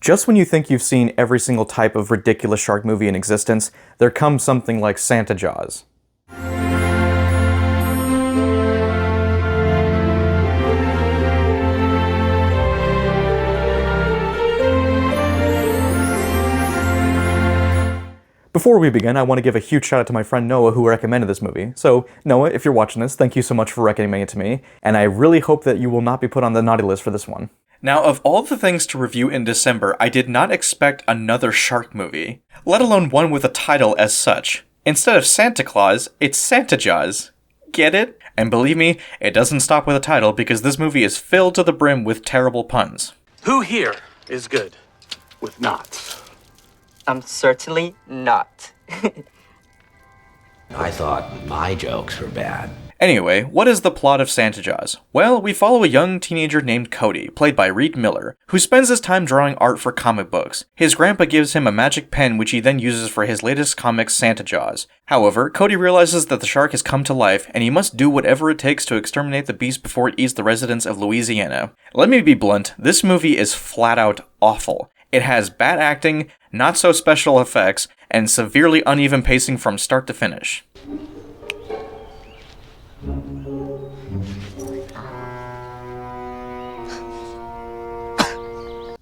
Just when you think you've seen every single type of ridiculous shark movie in existence, there comes something like Santa Jaws. Before we begin, I want to give a huge shout out to my friend Noah who recommended this movie. So, Noah, if you're watching this, thank you so much for recommending it to me, and I really hope that you will not be put on the naughty list for this one. Now, of all the things to review in December, I did not expect another shark movie, let alone one with a title as such. Instead of Santa Claus, it's Santa Jaws. Get it? And believe me, it doesn't stop with a title because this movie is filled to the brim with terrible puns. Who here is good with knots? I'm certainly not. I thought my jokes were bad. Anyway, what is the plot of Santa Jaws? Well, we follow a young teenager named Cody, played by Reed Miller, who spends his time drawing art for comic books. His grandpa gives him a magic pen which he then uses for his latest comic, Santa Jaws. However, Cody realizes that the shark has come to life, and he must do whatever it takes to exterminate the beast before it eats the residents of Louisiana. Let me be blunt, this movie is flat out awful. It has bad acting, not so special effects, and severely uneven pacing from start to finish.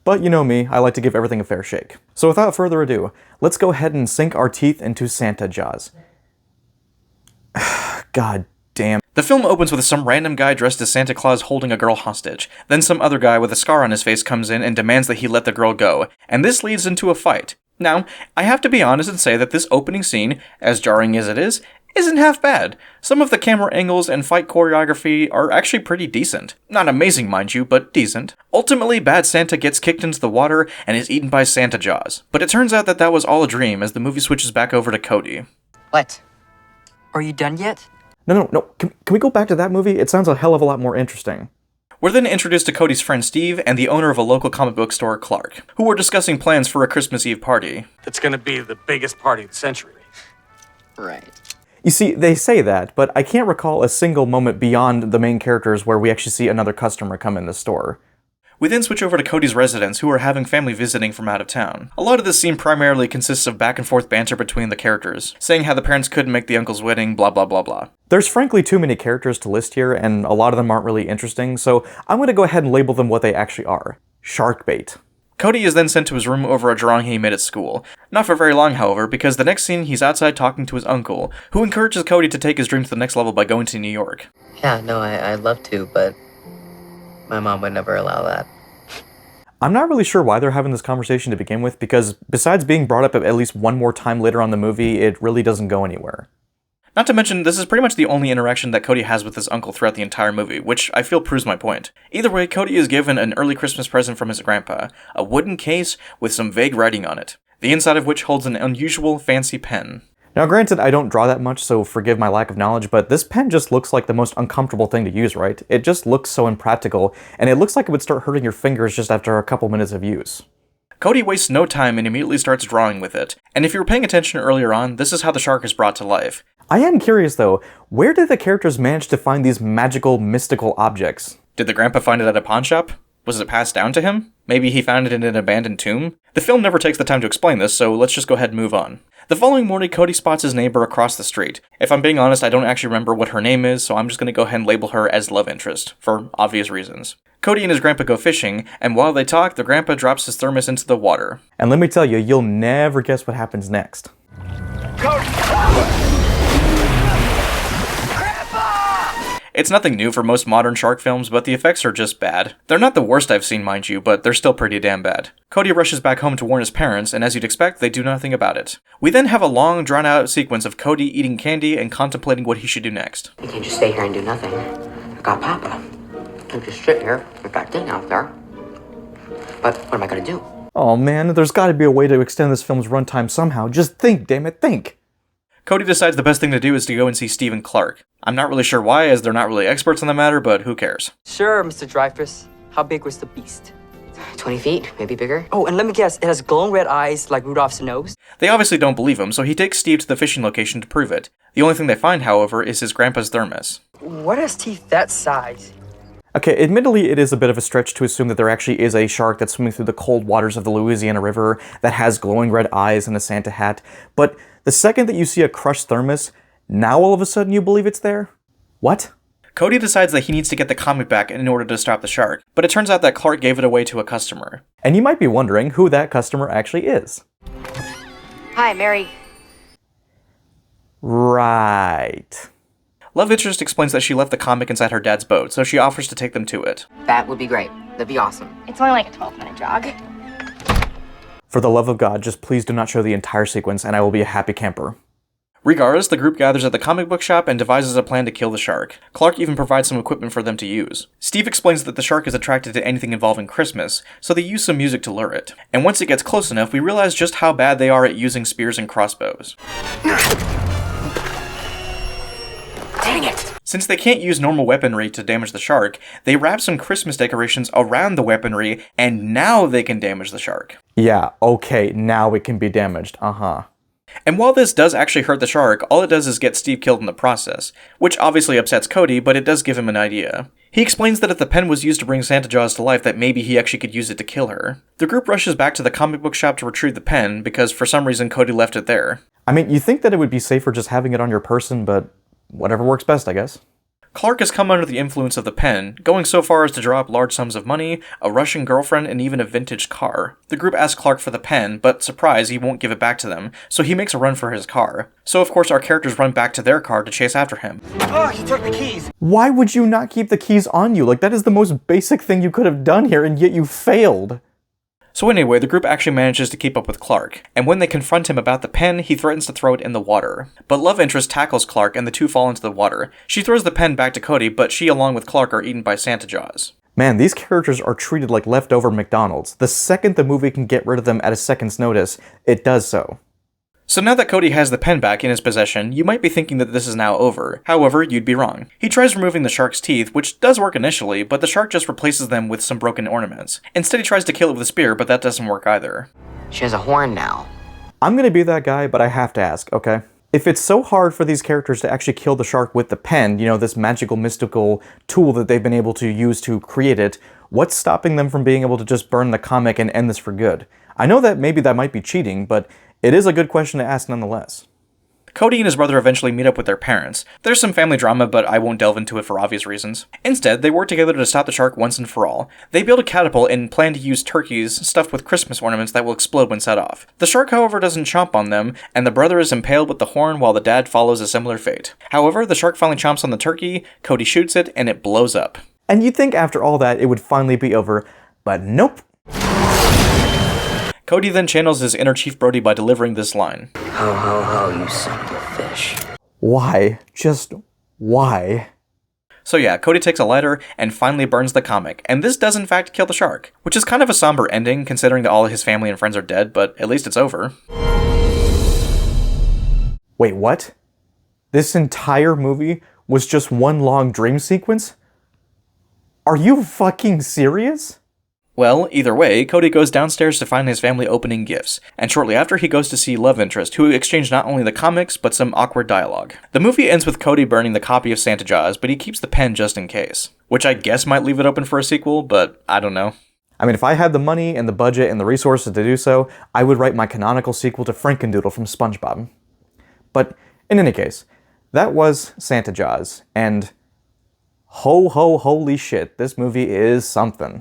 But you know me, I like to give everything a fair shake. So without further ado, let's go ahead and sink our teeth into Santa Jaws. God damn. The film opens with some random guy dressed as Santa Claus holding a girl hostage. Then some other guy with a scar on his face comes in and demands that he let the girl go, and this leads into a fight. Now, I have to be honest and say that this opening scene, as jarring as it is, isn't half bad. Some of the camera angles and fight choreography are actually pretty decent. Not amazing, mind you, but decent. Ultimately, Bad Santa gets kicked into the water and is eaten by Santa Jaws. But it turns out that that was all a dream as the movie switches back over to Cody. What? Are you done yet? No. Can we go back to that movie? It sounds a hell of a lot more interesting. We're then introduced to Cody's friend Steve and the owner of a local comic book store, Clark, who are discussing plans for a Christmas Eve party. It's gonna be the biggest party of the century. Right. You see, they say that, but I can't recall a single moment beyond the main characters where we actually see another customer come in the store. We then switch over to Cody's residents, who are having family visiting from out of town. A lot of this scene primarily consists of back and forth banter between the characters, saying how the parents couldn't make the uncle's wedding, blah blah blah blah. There's frankly too many characters to list here, and a lot of them aren't really interesting, so I'm going to go ahead and label them what they actually are. Shark bait. Cody is then sent to his room over a drawing he made at school. Not for very long, however, because the next scene he's outside talking to his uncle, who encourages Cody to take his dream to the next level by going to New York. Yeah, no, I'd love to, but my mom would never allow that. I'm not really sure why they're having this conversation to begin with, because besides being brought up at least one more time later on in the movie, it really doesn't go anywhere. Not to mention, this is pretty much the only interaction that Cody has with his uncle throughout the entire movie, which I feel proves my point. Either way, Cody is given an early Christmas present from his grandpa, a wooden case with some vague writing on it, the inside of which holds an unusual, fancy pen. Now granted, I don't draw that much, so forgive my lack of knowledge, but this pen just looks like the most uncomfortable thing to use, right? It just looks so impractical, and it looks like it would start hurting your fingers just after a couple minutes of use. Cody wastes no time and immediately starts drawing with it, and if you were paying attention earlier on, this is how the shark is brought to life. I am curious though, where did the characters manage to find these magical, mystical objects? Did the grandpa find it at a pawn shop? Was it passed down to him? Maybe he found it in an abandoned tomb? The film never takes the time to explain this, so let's just go ahead and move on. The following morning, Cody spots his neighbor across the street. If I'm being honest, I don't actually remember what her name is, so I'm just going to go ahead and label her as love interest, for obvious reasons. Cody and his grandpa go fishing, and while they talk, the grandpa drops his thermos into the water. And let me tell you, you'll never guess what happens next. Cody! It's nothing new for most modern shark films, but the effects are just bad. They're not the worst I've seen, mind you, but they're still pretty damn bad. Cody rushes back home to warn his parents, and as you'd expect, they do nothing about it. We then have a long, drawn-out sequence of Cody eating candy and contemplating what he should do next. You can't just stay here and do nothing. I got Papa. Can't just sit here. We've got Ding out there. But what am I gonna do? Oh man, there's gotta be a way to extend this film's runtime somehow. Just think, damn it, think! Cody decides the best thing to do is to go and see Steve and Clark. I'm not really sure why, as they're not really experts on the matter, but who cares? Sure, Mr. Dreyfus. How big was the beast? 20 feet, maybe bigger. Oh, and let me guess, it has glowing red eyes like Rudolph's nose? They obviously don't believe him, so he takes Steve to the fishing location to prove it. The only thing they find, however, is his grandpa's thermos. What has teeth that size? Okay, admittedly, it is a bit of a stretch to assume that there actually is a shark that's swimming through the cold waters of the Louisiana River that has glowing red eyes and a Santa hat, but the second that you see a crushed thermos, now all of a sudden you believe it's there? What? Cody decides that he needs to get the comic back in order to stop the shark, but it turns out that Clark gave it away to a customer. And you might be wondering who that customer actually is. Hi, Mary. Right. Love interest explains that she left the comic inside her dad's boat, so she offers to take them to it. That would be great. That'd be awesome. It's only like a 12-minute jog. For the love of God, just please do not show the entire sequence and I will be a happy camper. Regardless, the group gathers at the comic book shop and devises a plan to kill the shark. Clark even provides some equipment for them to use. Steve explains that the shark is attracted to anything involving Christmas, so they use some music to lure it. And once it gets close enough, we realize just how bad they are at using spears and crossbows. Dang it! Since they can't use normal weaponry to damage the shark, they wrap some Christmas decorations around the weaponry, and now they can damage the shark. Yeah, okay, now it can be damaged, And while this does actually hurt the shark, all it does is get Steve killed in the process, which obviously upsets Cody, but it does give him an idea. He explains that if the pen was used to bring Santa Jaws to life, that maybe he actually could use it to kill her. The group rushes back to the comic book shop to retrieve the pen, because for some reason Cody left it there. I mean, you think that it would be safer just having it on your person, but whatever works best, I guess. Clark has come under the influence of the pen, going so far as to draw up large sums of money, a Russian girlfriend, and even a vintage car. The group asks Clark for the pen, but surprise, he won't give it back to them, so he makes a run for his car. So of course our characters run back to their car to chase after him. Oh, he took the keys. Why would you not keep the keys on you? Like, that is the most basic thing you could have done here, and yet you failed. So anyway, the group actually manages to keep up with Clark, and when they confront him about the pen, he threatens to throw it in the water. But love interest tackles Clark and the two fall into the water. She throws the pen back to Cody, but she along with Clark are eaten by Santa Jaws. Man, these characters are treated like leftover McDonald's. The second the movie can get rid of them at a second's notice, it does so. So now that Cody has the pen back in his possession, you might be thinking that this is now over. However, you'd be wrong. He tries removing the shark's teeth, which does work initially, but the shark just replaces them with some broken ornaments. Instead he tries to kill it with a spear, but that doesn't work either. She has a horn now. I'm gonna be that guy, but I have to ask, okay? If it's so hard for these characters to actually kill the shark with the pen, you know, this magical, mystical tool that they've been able to use to create it, what's stopping them from being able to just burn the comic and end this for good? I know that maybe that might be cheating, but it is a good question to ask nonetheless. Cody and his brother eventually meet up with their parents. There's some family drama, but I won't delve into it for obvious reasons. Instead, they work together to stop the shark once and for all. They build a catapult and plan to use turkeys stuffed with Christmas ornaments that will explode when set off. The shark, however, doesn't chomp on them, and the brother is impaled with the horn while the dad follows a similar fate. However, the shark finally chomps on the turkey, Cody shoots it, and it blows up. And you'd think after all that it would finally be over, but nope. Cody then channels his inner Chief Brody by delivering this line. Ho, ho, ho, you son of a fish. Why? Just why? So yeah, Cody takes a lighter and finally burns the comic, and this does in fact kill the shark, which is kind of a somber ending considering that all his family and friends are dead, but at least it's over. Wait, what? This entire movie was just one long dream sequence? Are you fucking serious? Well, either way, Cody goes downstairs to find his family opening gifts, and shortly after he goes to see love interest, who exchange not only the comics, but some awkward dialogue. The movie ends with Cody burning the copy of Santa Jaws, but he keeps the pen just in case. Which I guess might leave it open for a sequel, but I don't know. I mean, if I had the money and the budget and the resources to do so, I would write my canonical sequel to Frankendoodle from SpongeBob. But in any case, that was Santa Jaws, and holy shit, this movie is something.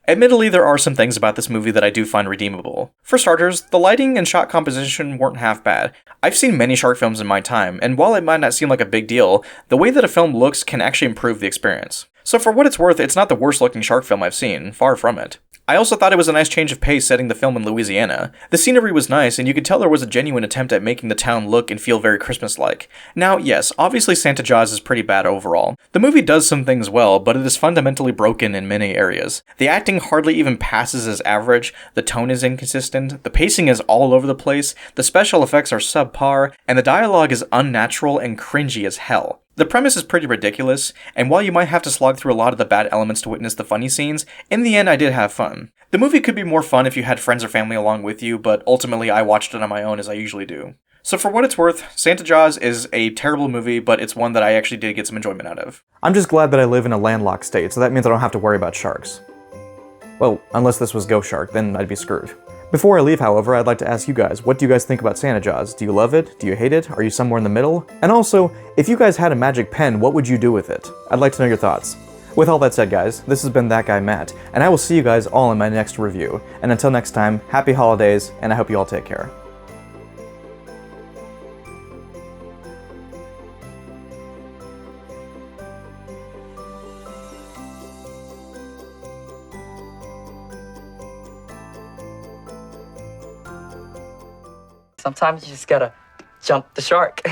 Admittedly, there are some things about this movie that I do find redeemable. For starters, the lighting and shot composition weren't half bad. I've seen many shark films in my time, and while it might not seem like a big deal, the way that a film looks can actually improve the experience. So for what it's worth, it's not the worst looking shark film I've seen, far from it. I also thought it was a nice change of pace setting the film in Louisiana. The scenery was nice, and you could tell there was a genuine attempt at making the town look and feel very Christmas-like. Now, yes, obviously Santa Jaws is pretty bad overall. The movie does some things well, but it is fundamentally broken in many areas. The acting hardly even passes as average, the tone is inconsistent, the pacing is all over the place, the special effects are subpar, and the dialogue is unnatural and cringy as hell. The premise is pretty ridiculous, and while you might have to slog through a lot of the bad elements to witness the funny scenes, in the end I did have fun. The movie could be more fun if you had friends or family along with you, but ultimately I watched it on my own as I usually do. So for what it's worth, Santa Jaws is a terrible movie, but it's one that I actually did get some enjoyment out of. I'm just glad that I live in a landlocked state, so that means I don't have to worry about sharks. Well, unless this was Ghost Shark, then I'd be screwed. Before I leave, however, I'd like to ask you guys, what do you guys think about Santa Jaws? Do you love it? Do you hate it? Are you somewhere in the middle? And also, if you guys had a magic pen, what would you do with it? I'd like to know your thoughts. With all that said, guys, this has been That Guy Matt, and I will see you guys all in my next review. And until next time, happy holidays, and I hope you all take care. Sometimes you just gotta jump the shark.